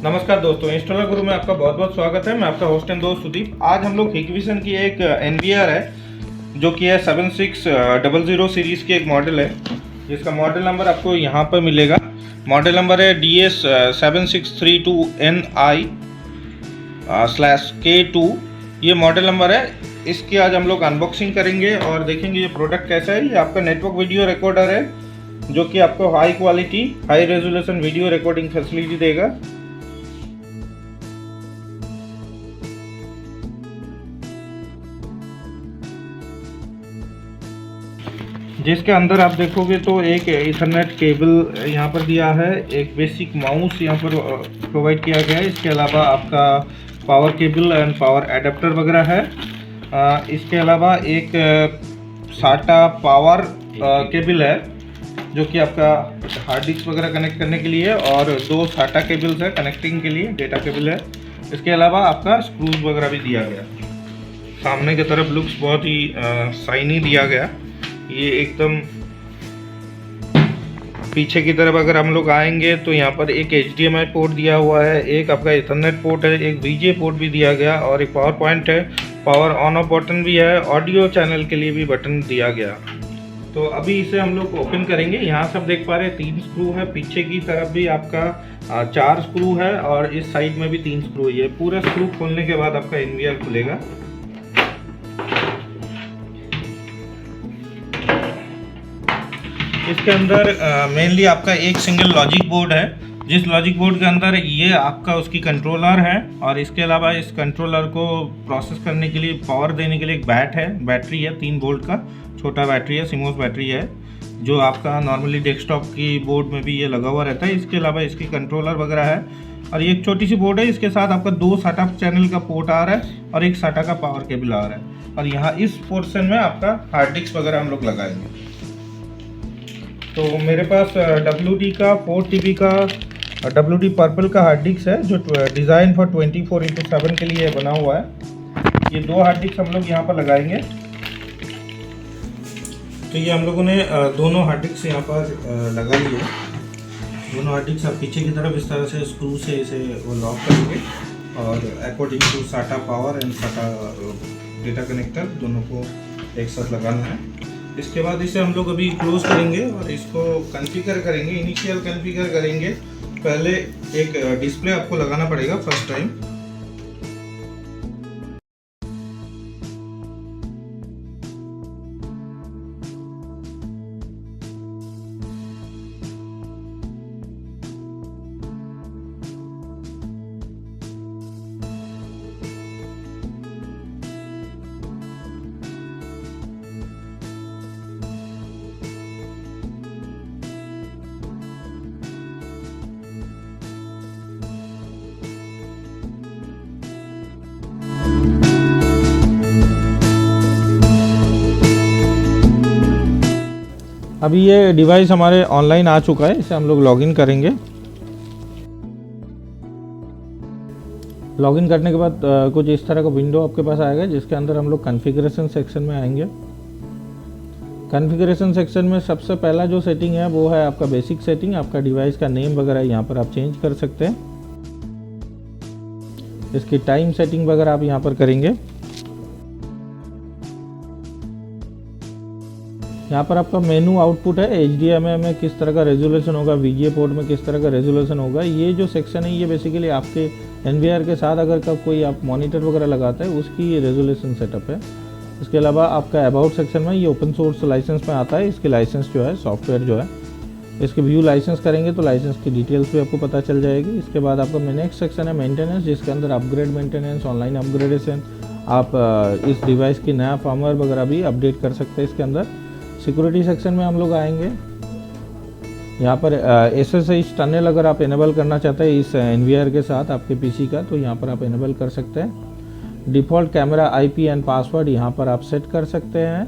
नमस्कार दोस्तों, इंस्टॉलर गुरु में आपका बहुत बहुत स्वागत है। मैं आपका होस्ट एंड दोस्त सुदीप। आज हम लोग हिकविशन की एक NVR है जो कि है 7600 सीरीज़ की एक मॉडल है, जिसका मॉडल नंबर आपको यहाँ पर मिलेगा। मॉडल नंबर है DS 7632NI/K2। ये मॉडल नंबर है। इसकी आज हम लोग अनबॉक्सिंग करेंगे और देखेंगे ये प्रोडक्ट कैसा है। ये आपका नेटवर्क वीडियो रिकॉर्डर है जो कि आपको high quality high resolution video recording facility देगा। जिसके अंदर आप देखोगे तो एक ईथरनेट केबल यहाँ पर दिया है, एक बेसिक माउस यहाँ पर प्रोवाइड किया गया है। इसके अलावा आपका power cable and power adapter वगैरह है। इसके अलावा एक SATA पावर केबल है जो कि आपका हार्ड डिस्क वगैरह कनेक्ट करने के लिए, और 2 SATA केबल्स है कनेक्टिंग के लिए, डेटा केबल है। इसके अलावा आपका स्क्रूज वगैरह भी दिया गया। सामने की तरफ लुक्स बहुत ही शाइनी दिया गया। ये एकदम पीछे की तरफ अगर हम लोग आएंगे तो यहाँ पर एक HDMI पोर्ट दिया हुआ है, एक आपका इथरनेट पोर्ट है, एक VGA पोर्ट भी दिया गया, और एक पावर पॉइंट है, पावर ऑन ऑफ बटन भी है, ऑडियो चैनल के लिए भी बटन दिया गया। तो अभी इसे हम लोग ओपन करेंगे। यहाँ से आप देख पा रहे हैं 3 स्क्रू है, पीछे की तरफ भी आपका 4 स्क्रू है, और इस साइड में भी 3 स्क्रू है। पूरा स्क्रू खोलने के बाद आपका NVR खुलेगा। इसके अंदर मेनली आपका एक सिंगल लॉजिक बोर्ड है, जिस लॉजिक बोर्ड के अंदर ये आपका उसकी कंट्रोलर है, और इसके अलावा इस कंट्रोलर को प्रोसेस करने के लिए, पावर देने के लिए एक बैटरी है 3 वोल्ट का छोटा बैटरी है, सिमोस बैटरी है, जो आपका नॉर्मली डेस्कटॉप की बोर्ड में भी ये लगा हुआ रहता है। इसके अलावा इसकी कंट्रोलर वगैरह है, और ये एक छोटी सी बोर्ड है। इसके साथ आपका 2 SATA चैनल का पोर्ट आ रहा है और एक SATA का पावर केबल आ रहा है, और यहाँ इस पोर्शन में आपका हार्ड डिस्क वगैरह हम लोग लगाएंगे। तो मेरे पास WD का 4 TB का WD पर्पल का हार्ड डिस्क है, जो डिज़ाइन फॉर 24x7 के लिए बना हुआ है। ये 2 हार्ड डिस्क हम लोग यहाँ पर लगाएंगे। तो ये हम लोगों ने दोनों हार्ड डिस्क यहाँ पर लगा लिए। दोनों हार्ड डिस्क आप पीछे की तरफ इस तरह से स्क्रू से इसे वो लॉक करेंगे, और according to SATA power and SATA data connector दोनों को एक साथ लगाना है। इसके बाद इसे हम लोग अभी क्लोज करेंगे और इसको कॉन्फ़िगर करेंगे, इनिशियल कॉन्फ़िगर करेंगे। पहले एक डिस्प्ले आपको लगाना पड़ेगा फर्स्ट टाइम। अभी ये डिवाइस हमारे ऑनलाइन आ चुका है, इसे हम लोग लॉगिन करेंगे। लॉगिन करने के बाद कुछ इस तरह का विंडो आपके पास आएगा, जिसके अंदर हम लोग कॉन्फ़िगरेशन सेक्शन में आएंगे। कॉन्फ़िगरेशन सेक्शन में सबसे पहला जो सेटिंग है वो है आपका बेसिक सेटिंग। आपका डिवाइस का नेम वगैरह यहाँ पर आप चेंज कर सकते हैं। इसकी टाइम सेटिंग वगैरह आप यहाँ पर करेंगे। यहाँ पर आपका मेनू आउटपुट है, HDMI में किस तरह का रेजोल्यूशन होगा, VGA पोर्ट में किस तरह का रेजोल्यूशन होगा। ये जो सेक्शन है ये बेसिकली आपके NVR के साथ अगर कब कोई आप मॉनिटर वगैरह लगाते हैं उसकी रेजोल्यूशन सेटअप है। इसके अलावा आपका अबाउट सेक्शन में ये ओपन सोर्स लाइसेंस में आता है। इसके लाइसेंस जो है, सॉफ्टवेयर जो है, इसके व्यू लाइसेंस करेंगे तो लाइसेंस की डिटेल्स भी आपको पता चल जाएगी। इसके बाद आपका नेक्स्ट सेक्शन है मेंटेनेंस, जिसके अंदर अपग्रेड मेंटेनेंस, ऑनलाइन अपग्रेडेशन, आप इस डिवाइस की नया फर्मवेयर वगैरह भी अपडेट कर सकते हैं इसके अंदर। सिक्योरिटी सेक्शन में हम लोग आएंगे। यहाँ पर SSH टनल अगर आप इनेबल करना चाहते हैं इस NVR के साथ आपके PC का, तो यहाँ पर आप इनेबल कर सकते हैं। Default camera IP and password यहाँ पर आप सेट कर सकते हैं।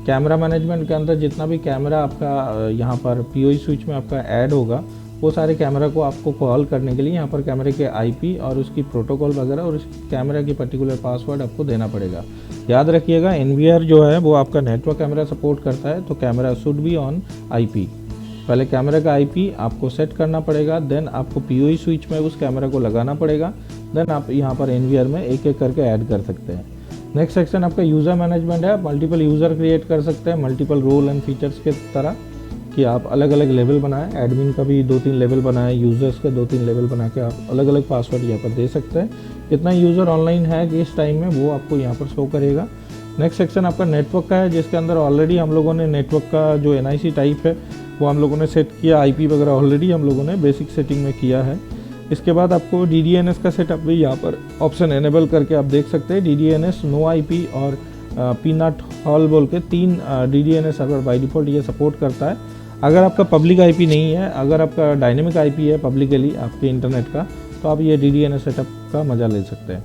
कैमरा मैनेजमेंट के अंदर जितना भी कैमरा आपका यहाँ पर PoE स्विच में आपका ऐड होगा, वो सारे कैमरा को आपको कॉल करने के लिए यहाँ पर कैमरे के IP और उसकी प्रोटोकॉल वगैरह और उस कैमरा की पर्टिकुलर पासवर्ड आपको देना पड़ेगा। याद रखिएगा NVR जो है वो आपका नेटवर्क कैमरा सपोर्ट करता है, तो camera should be on IP। पहले कैमरे का आईपी आपको सेट करना पड़ेगा, देन आपको पीओई स्विच में उस कैमरा को लगाना पड़ेगा, देन आप यहाँ पर एनवीआर में एक एक करके ऐड कर सकते हैं। नेक्स्ट सेक्शन आपका यूज़र मैनेजमेंट है। मल्टीपल यूज़र क्रिएट कर सकते हैं, मल्टीपल रोल एंड फीचर्स के तरह कि आप अलग अलग लेवल बनाएं। एडमिन का भी 2-3 लेवल बनाएं, यूज़र्स के 2-3 लेवल बना के आप अलग अलग पासवर्ड यहाँ पर दे सकते हैं। कितना यूज़र ऑनलाइन है कि इस टाइम में वो आपको यहाँ पर शो करेगा। नेक्स्ट सेक्शन आपका नेटवर्क का है, जिसके अंदर ऑलरेडी हम लोगों ने नेटवर्क का जो NIC टाइप है वो हम लोगों ने सेट किया, IP वगैरह ऑलरेडी हम लोगों ने बेसिक सेटिंग में किया है। इसके बाद आपको DDNS का सेटअप भी यहाँ पर ऑप्शन एनेबल करके आप देख सकते हैं। DDNS, नो IP और पीनट हॉल बोल के 3 DDNS सर्वर बाय डिफ़ॉल्ट ये सपोर्ट करता है। अगर आपका पब्लिक IP नहीं है, अगर आपका डायनेमिक IP है पब्लिकली आपके इंटरनेट का, तो आप ये DDNS सेटअप का मज़ा ले सकते हैं।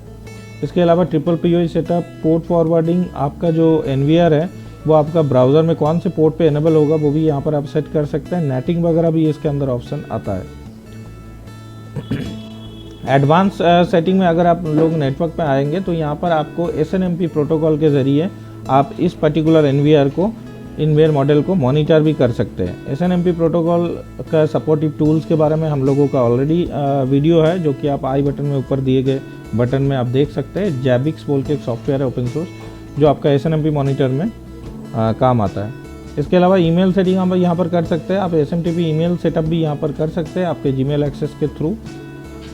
इसके अलावा triple POE setup, port forwarding, आपका जो NVR है वो आपका ब्राउज़र में कौन से पोर्ट पे एनेबल होगा वो भी यहाँ पर आप सेट कर सकते हैं। नेटिंग वगैरह भी इसके अंदर ऑप्शन आता है। एडवांस सेटिंग में अगर आप लोग नेटवर्क पे आएंगे तो यहाँ पर आपको SNMP प्रोटोकॉल के ज़रिए आप इस पर्टिकुलर एनवीआर मॉडल को मॉनिटर भी कर सकते हैं। SNMP प्रोटोकॉल का सपोर्टिव टूल्स के बारे में हम लोगों का ऑलरेडी वीडियो है, जो कि आप आई बटन में ऊपर दिए गए बटन में आप देख सकते हैं। जैबिक्स बोल के एक सॉफ्टवेयर है ओपन सोर्स, जो आपका SNMP मॉनिटर में काम आता है। इसके अलावा ईमेल सेटिंग हम यहाँ पर कर सकते हैं। आप SMTP ईमेल सेटअप भी यहाँ पर कर सकते हैं आपके जीमेल एक्सेस के थ्रू,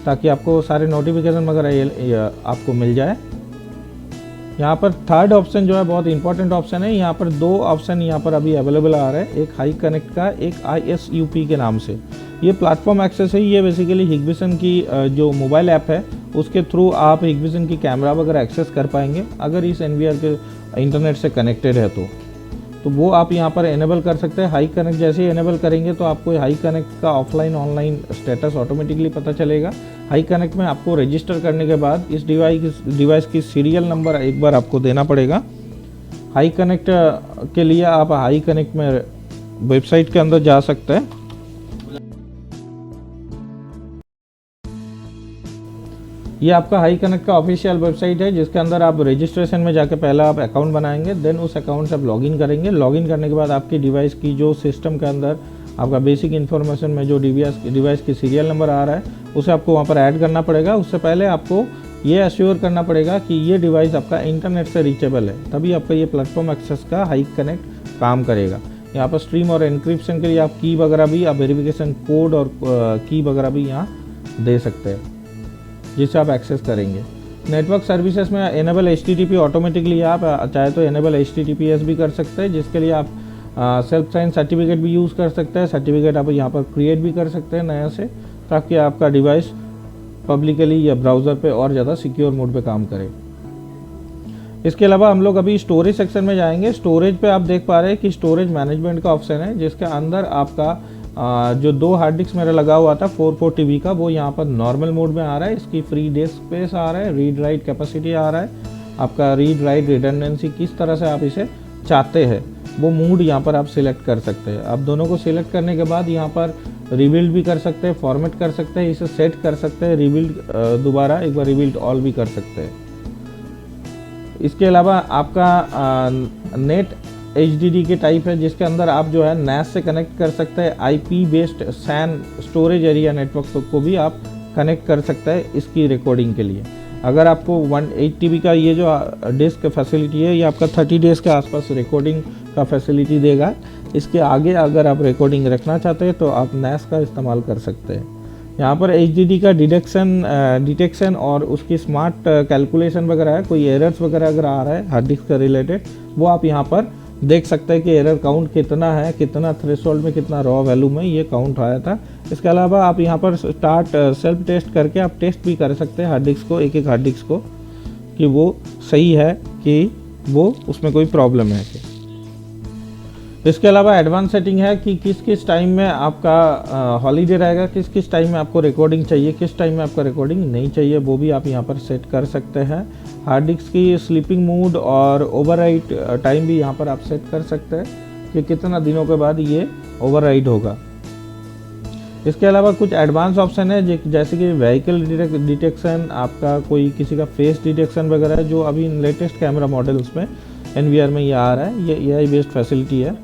ताकि आपको सारे नोटिफिकेशन वगैरह आपको मिल जाए। यहाँ पर थर्ड ऑप्शन जो है बहुत इंपॉर्टेंट ऑप्शन है। यहाँ पर 2 ऑप्शन यहाँ पर अभी अवेलेबल आ रहे हैं, एक हाई कनेक्ट का, एक ISUP के नाम से। ये प्लेटफॉर्म एक्सेस है, ये बेसिकली हिग्बिसन की जो मोबाइल ऐप है उसके थ्रू आप हिग्बिसन की कैमरा वगैरह एक्सेस कर पाएंगे अगर इस NVR के इंटरनेट से कनेक्टेड है तो वो आप यहाँ पर एनेबल कर सकते हैं। हाई कनेक्ट जैसे ही एनेबल करेंगे तो आपको हाई कनेक्ट का ऑफलाइन ऑनलाइन स्टेटस ऑटोमेटिकली पता चलेगा। हाई कनेक्ट में आपको रजिस्टर करने के बाद इस डिवाइस की सीरियल नंबर एक बार आपको देना पड़ेगा। हाई कनेक्ट के लिए आप हाई कनेक्ट में वेबसाइट के अंदर जा सकते हैं। ये आपका हाई कनेक्ट का ऑफिशियल वेबसाइट है, जिसके अंदर आप रजिस्ट्रेशन में जाके पहला आप अकाउंट बनाएंगे, देन उस अकाउंट से आप लॉगिन करेंगे। लॉगिन करने के बाद आपकी डिवाइस की जो सिस्टम के अंदर आपका बेसिक इन्फॉर्मेशन में जो डिवाइस की सीरियल नंबर आ रहा है उसे आपको वहाँ पर ऐड करना पड़ेगा। उससे पहले आपको ये एश्योर करना पड़ेगा कि ये डिवाइस आपका इंटरनेट से रीचेबल है, तभी आपका ये प्लेटफॉर्म एक्सेस का हाई कनेक्ट काम करेगा। यहाँ पर स्ट्रीम और एनक्रिप्शन के लिए आप की वगैरह भी, आप वेरिफिकेशन कोड और की वगैरह भी यहाँ दे सकते हैं, जिससे आप एक्सेस करेंगे। नेटवर्क सर्विसेज में एनेबल HTTP ऑटोमेटिकली आप चाहे तो एनेबल HTTPS भी कर सकते हैं, जिसके लिए आप सेल्फ साइन सर्टिफिकेट भी यूज़ कर सकते हैं। सर्टिफिकेट आप यहाँ पर क्रिएट भी कर सकते हैं नया से, ताकि आपका डिवाइस पब्लिकली या ब्राउज़र पे और ज़्यादा सिक्योर मोड पे काम करे। इसके अलावा हम लोग अभी स्टोरेज सेक्शन में जाएंगे। स्टोरेज पे आप देख पा रहे हैं कि स्टोरेज मैनेजमेंट का ऑप्शन है, जिसके अंदर आपका जो 2 हार्ड डिस्क मेरा लगा हुआ था 440 TB का, वो यहाँ पर नॉर्मल मोड में आ रहा है। इसकी फ्री डिस्क स्पेस आ रहा है, रीड राइट कैपेसिटी आ रहा है, आपका रीड राइट रिडंडेंसी किस तरह से आप इसे चाहते हैं वो मूड यहाँ पर आप सिलेक्ट कर सकते हैं। आप दोनों को सिलेक्ट करने के बाद यहाँ पर रिबिल्ड भी कर सकते हैं, फॉर्मेट कर सकते हैं, इसे सेट कर सकते हैं, रिबिल्ड दोबारा एक बार रिबिल्ड ऑल भी कर सकते हैं। इसके अलावा आपका नेट HDD के टाइप है, जिसके अंदर आप जो है NAS से कनेक्ट कर सकते हैं। IP based SAN storage area network को भी आप कनेक्ट कर सकते हैं इसकी रिकॉर्डिंग के लिए। अगर आपको 108 TB का ये जो डिस्क फैसिलिटी है, ये आपका 30 डेज़ के आसपास रिकॉर्डिंग का फैसिलिटी देगा। इसके आगे अगर आप रिकॉर्डिंग रखना चाहते हैं तो आप NAS का इस्तेमाल कर सकते हैं। यहाँ पर HDD का डिटेक्शन और उसकी स्मार्ट कैलकुलेशन वगैरह है। कोई एरर्स वगैरह अगर आ रहा है हार्ड डिस्क का रिलेटेड, वो आप यहाँ पर देख सकते हैं कि एरर काउंट कितना है, कितना थ्रेशोल्ड में, कितना रॉ वैल्यू में ये काउंट आया था। इसके अलावा आप यहाँ पर स्टार्ट सेल्फ टेस्ट करके आप टेस्ट भी कर सकते हैं हार्ड डिस्क को, एक हार्ड डिस्क को, कि वो सही है कि वो उसमें कोई प्रॉब्लम है कि। इसके अलावा एडवांस सेटिंग है कि किस किस टाइम में आपका हॉलीडे रहेगा, किस किस टाइम में आपको रिकॉर्डिंग चाहिए, किस टाइम में आपका रिकॉर्डिंग नहीं चाहिए, वो भी आप यहाँ पर सेट कर सकते हैं। हार्ड डिस्क की स्लीपिंग मूड और ओवरराइट टाइम भी यहाँ पर आप सेट कर सकते हैं कि कितना दिनों के बाद ये ओवरराइट होगा। इसके अलावा कुछ एडवांस ऑप्शन है, जैसे कि व्हीकल डिटेक्शन, आपका कोई किसी का फेस डिटेक्शन वगैरह, जो अभी लेटेस्ट कैमरा मॉडल्स में NVR में ये आ रहा है। ये AI बेस्ड फैसिलिटी है।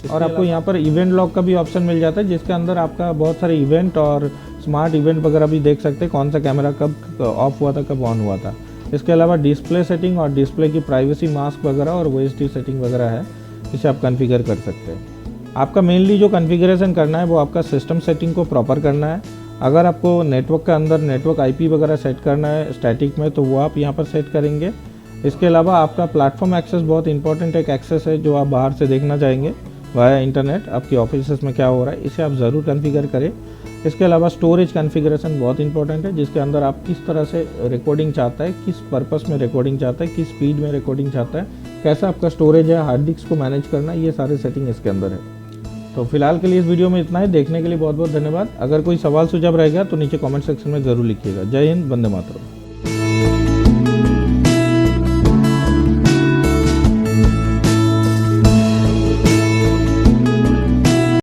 और आपको यहाँ पर इवेंट लॉग का भी ऑप्शन मिल जाता है, जिसके अंदर आपका बहुत सारे इवेंट और स्मार्ट इवेंट वगैरह भी देख सकते हैं, कौन सा कैमरा कब ऑफ हुआ था, कब ऑन हुआ था। इसके अलावा डिस्प्ले सेटिंग और डिस्प्ले की प्राइवेसी मास्क वगैरह और OSD सेटिंग वगैरह है, इसे आप कॉन्फ़िगर कर सकते हैं। आपका मेनली जो कॉन्फ़िगरेशन करना है वो आपका सिस्टम सेटिंग को प्रॉपर करना है। अगर आपको नेटवर्क के अंदर नेटवर्क IP वगैरह सेट करना है स्टैटिक में, तो वो आप यहाँ पर सेट करेंगे। इसके अलावा आपका प्लेटफॉर्म एक्सेस बहुत इंपॉर्टेंट एक एक्सेस है, जो आप बाहर से देखना चाहेंगे वाया इंटरनेट, आपके ऑफिस में क्या हो रहा है, इसे आप ज़रूर कॉन्फ़िगर करें। इसके अलावा स्टोरेज कॉन्फ़िगरेशन बहुत इंपॉर्टेंट है, जिसके अंदर आप किस तरह से रिकॉर्डिंग चाहता है, किस पर्पस में रिकॉर्डिंग चाहता है, किस स्पीड में रिकॉर्डिंग चाहता है, कैसा आपका स्टोरेज है, हार्ड डिस्क को मैनेज करना, ये सारे सेटिंग इसके अंदर है। तो फिलहाल के लिए इस वीडियो में इतना ही। देखने के लिए बहुत बहुत धन्यवाद। अगर कोई सवाल सुझाव रहेगा तो नीचे कमेंट सेक्शन में ज़रूर लिखिएगा। जय हिंद, वंदे मातरम।